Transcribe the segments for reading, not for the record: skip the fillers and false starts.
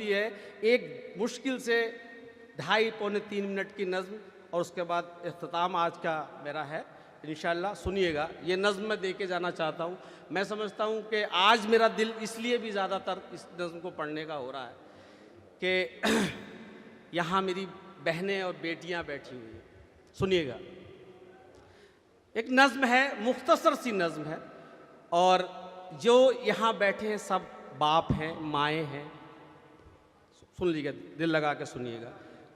है एक मुश्किल से 2.5-3 मिनट की नज़्म और उसके बाद इख्तिताम आज का मेरा है। इंशाअल्लाह सुनिएगा। ये नज़्म मैं दे के जाना चाहता हूँ। मैं समझता हूँ कि आज मेरा दिल इसलिए भी ज़्यादातर इस नज़्म को पढ़ने का हो रहा है कि यहाँ मेरी बहनें और बेटियाँ बैठी हुई हैं। सुनिएगा। एक नज़्म है, मुख्तसर सी नज़्म है और जो यहाँ बैठे हैं सब बाप हैं, माएँ हैं। सुन लीजिएगा, दिल लगा के सुनिएगा।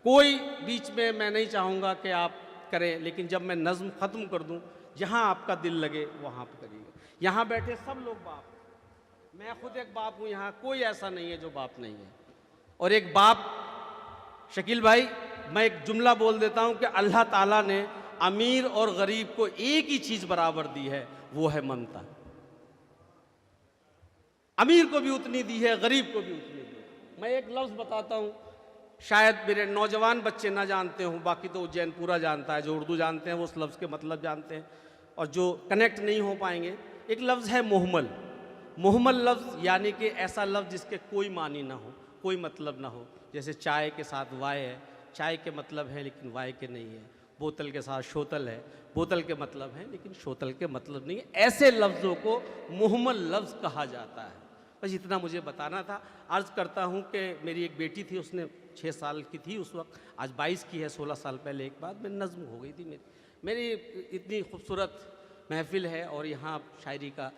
कोई बीच में मैं नहीं चाहूँगा कि आप करें, लेकिन जब मैं नज़्म ख़त्म कर दूँ, जहाँ आपका दिल लगे वहाँ पर करिएगा। यहाँ बैठे सब लोग बाप, मैं खुद एक बाप हूँ, यहाँ कोई ऐसा नहीं है जो बाप नहीं है। और एक बाप, शकील भाई, मैं एक जुमला बोल देता हूँ कि अल्लाह ताला ने अमीर और गरीब को एक ही चीज़ बराबर दी है, वो है ममता। अमीर को भी उतनी दी है, गरीब को भी उतनी दी है। मैं एक लफ्ज़ बताता हूँ, शायद मेरे नौजवान बच्चे ना जानते हों, बाकी तो उज्जैन पूरा जानता है। जो उर्दू जानते हैं वो उस लफ्ज़ के मतलब जानते हैं, और जो कनेक्ट नहीं हो पाएंगे, एक लफ्ज़ है मुहम्मल। मुहम्मल लफ्ज़ यानी कि ऐसा लफ्ज़ जिसके कोई मानी ना हो, कोई मतलब ना हो। जैसे चाय के साथ वाय है, चाय के मतलब है लेकिन वाय के नहीं है। बोतल के साथ शोतल है, बोतल के मतलब है लेकिन शोतल के मतलब नहीं है। ऐसे लफ्ज़ों को मुहम्मल लफ्ज़ कहा जाता है। बस इतना मुझे बताना था। अर्ज़ करता हूँ कि मेरी एक बेटी थी, उसने 6 साल की थी उस वक्त, आज 22 की है। 16 साल पहले एक बात में नज़्म हो गई थी मेरी इतनी खूबसूरत महफिल है और यहाँ शायरी का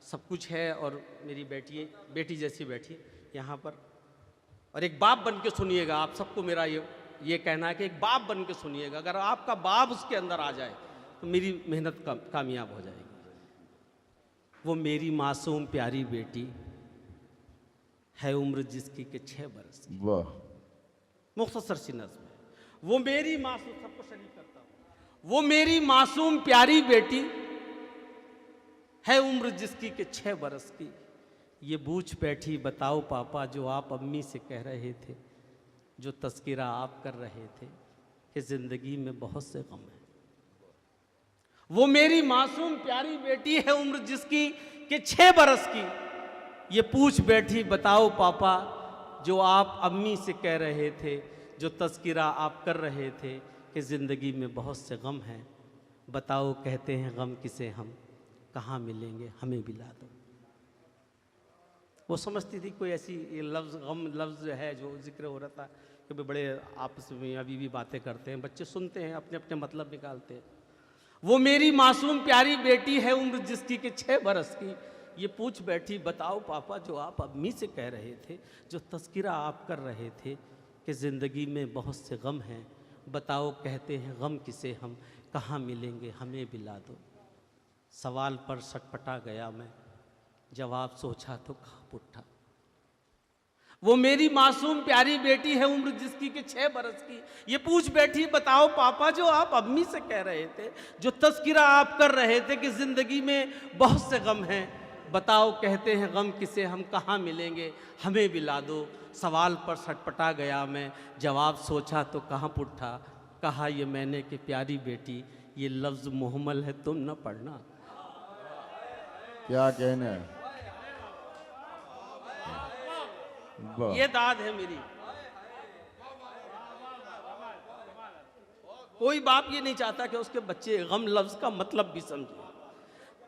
सब कुछ है, और मेरी बेटी जैसी बैठी यहाँ पर। और एक बाप बन के सुनिएगा, आप सबको मेरा ये कहना है कि एक बाप बन के सुनिएगा। अगर आपका बाप उसके अंदर आ जाए तो मेरी मेहनत कामयाब हो जाएगी। वो मेरी मासूम प्यारी बेटी है, उम्र जिसकी के 6 बरस की। वाह, मुख्तसर सी नज़्म है। वो मेरी मासूम, सबको शरीक करता हूँ, वो मेरी मासूम प्यारी बेटी है, उम्र जिसकी के 6 बरस की। ये पूछ बैठी बताओ पापा जो आप अम्मी से कह रहे थे, जो तज़किरा आप कर रहे थे कि ज़िंदगी में बहुत से गम हैं। वो मेरी मासूम प्यारी बेटी है, उम्र जिसकी के 6 बरस की। ये पूछ बैठी बताओ पापा जो आप अम्मी से कह रहे थे, जो तज़किरा आप कर रहे थे कि ज़िंदगी में बहुत से गम हैं। बताओ कहते हैं गम किसे हम, कहाँ मिलेंगे हमें भी ला दो। वो समझती थी कोई ऐसी ये लफ्ज़ गम लफ्ज़ है जो जिक्र हो रहा था कि भाई बड़े आपस में अभी भी बातें करते हैं, बच्चे सुनते हैं, अपने अपने मतलब निकालते हैं। वो मेरी मासूम प्यारी बेटी है, उम्र जिसकी के 6 बरस की। ये पूछ बैठी बताओ पापा जो आप अम्मी से कह रहे थे, जो तज़किरा आप कर रहे थे कि ज़िंदगी में बहुत से गम हैं। बताओ कहते हैं गम किसे हम, कहाँ मिलेंगे हमें भी ला दो। सवाल पर सटपटा गया मैं, जवाब सोचा तो कहाँ पुट्ठा। वो मेरी मासूम प्यारी बेटी है, उम्र जिसकी के 6 बरस की। ये पूछ बैठी बताओ पापा जो आप अम्मी से कह रहे थे, जो तज़किरा आप कर रहे थे कि ज़िंदगी में बहुत से गम हैं। बताओ कहते हैं गम किसे हम, कहाँ मिलेंगे हमें भी ला दो। सवाल पर सटपटा गया मैं, जवाब सोचा तो कहाँ पुट्ठा। कहा ये मैंने कि प्यारी बेटी ये लफ्ज़ मुहम्मल है, तुम न पढ़ना। क्या कहना है। वाह, ये दाद है मेरी। कोई बाप ये नहीं चाहता कि उसके बच्चे गम लफ्ज़ का मतलब भी समझे।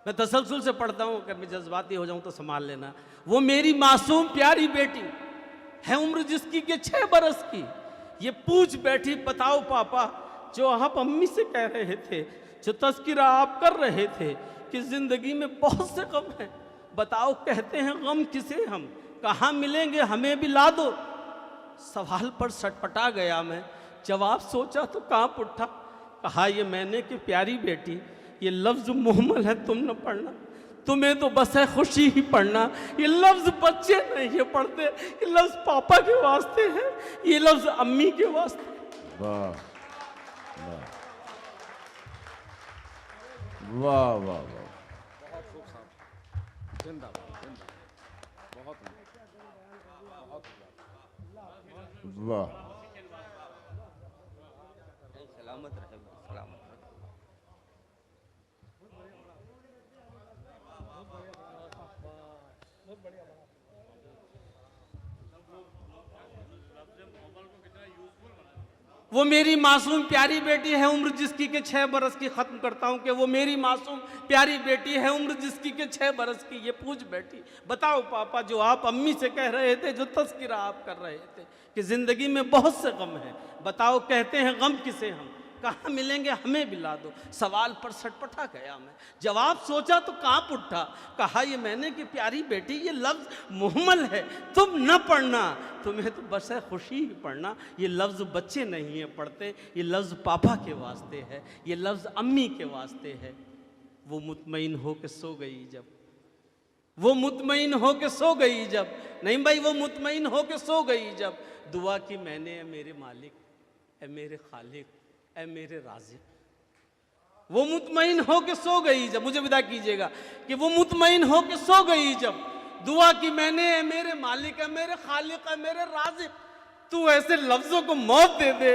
मैं तसलसल से पढ़ता हूँ, अगर मैं जज्बाती हो जाऊँ तो संभाल लेना। वो मेरी मासूम प्यारी बेटी है, उम्र जिसकी के 6 बरस की। ये पूछ बैठी बताओ पापा जो आप अम्मी से कह रहे थे, जो तज़किरा आप कर रहे थे कि ज़िंदगी में बहुत से गम हैं। बताओ कहते हैं गम किसे हम, कहाँ मिलेंगे हमें भी ला दो। सवाल पर सटपटा गया मैं, जवाब सोचा तो कहाँ पुट्ठा। कहा ये मैंने कि प्यारी बेटी ये लफ्ज़ मुहम्मल है, तुम न पढ़ना। तुम्हें तो बस है खुशी ही पढ़ना। ये लफ्ज़ बच्चे नहीं ये पढ़ते, ये लफ्ज़ पापा के वास्ते है, ये लफ्ज़ अम्मी के वास्ते। वाह, वाह, वाह, वाह, वाह, वाह। सलामत रहे, सलामत रहे। वो मेरी मासूम प्यारी बेटी है उम्र जिसकी के 6 बरस की, खत्म करता हूं कि वो मेरी मासूम प्यारी बेटी है उम्र जिसकी के 6 बरस की। ये पूछ बैठी, बताओ पापा जो आप अम्मी से कह रहे थे, जो तस्करा आप कर रहे थे कि जिंदगी में बहुत से गम है, बताओ कहते हैं गम किसे हम, कहाँ मिलेंगे हमें मिला दो। सवाल पर सटपटा गया मैं, जवाब सोचा तो कांप उठा। कहा ये मैंने कि प्यारी बेटी ये लफ्ज़ मुहम्मल है, तुम न पढ़ना, तुम्हें तो बस है खुशी ही पढ़ना। ये लफ्ज़ बच्चे नहीं है पढ़ते, ये लफ्ज़ पापा के वास्ते है, ये लफ्ज़ अम्मी के वास्ते है। वो मुतमईन हो के सो गई जब, वो मुतमईन हो के सो गई जब, नहीं भाई वो मुतमईन हो के सो गई जब, दुआ की मैंने ए मेरे मालिक, ए मेरे खालिक, ऐ मेरे राज़िक। वो मुतमईन हो के सो गई जब, मुझे विदा कीजिएगा कि वो मुतमईन हो के सो गई जब, दुआ की मैंने ऐ मेरे मालिक, ऐ मेरे खालिक, ऐ मेरे राज़िक, तू ऐसे लफ्जों को मौत दे दे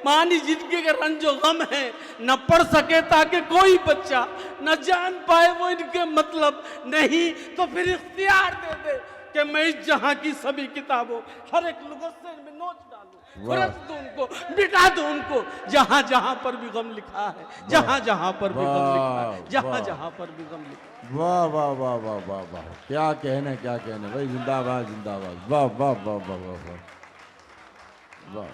मानी जिंदगी के रंजो गम है, न पढ़ सके ताकि कोई बच्चा, न जान पाए वो इनके मतलब, नहीं तो फिर इख्तियार दे दे कि मैं इस जहां की सभी किताबों हर एक लुग़त से इनमें नोच डालूं, खुरच दूं उनको, मिटा दूं उनको, जहां जहां पर भी गम लिखा है, जहां जहां पर भी गम लिखा है, जहां जहां पर भी गम लिखा है। वाह वाह वाह वाह वाह वाह, क्या कहने क्या कहने भाई, जिंदाबाद जिंदाबाद, वाह वाह वाह वाह वाह वाह वाह।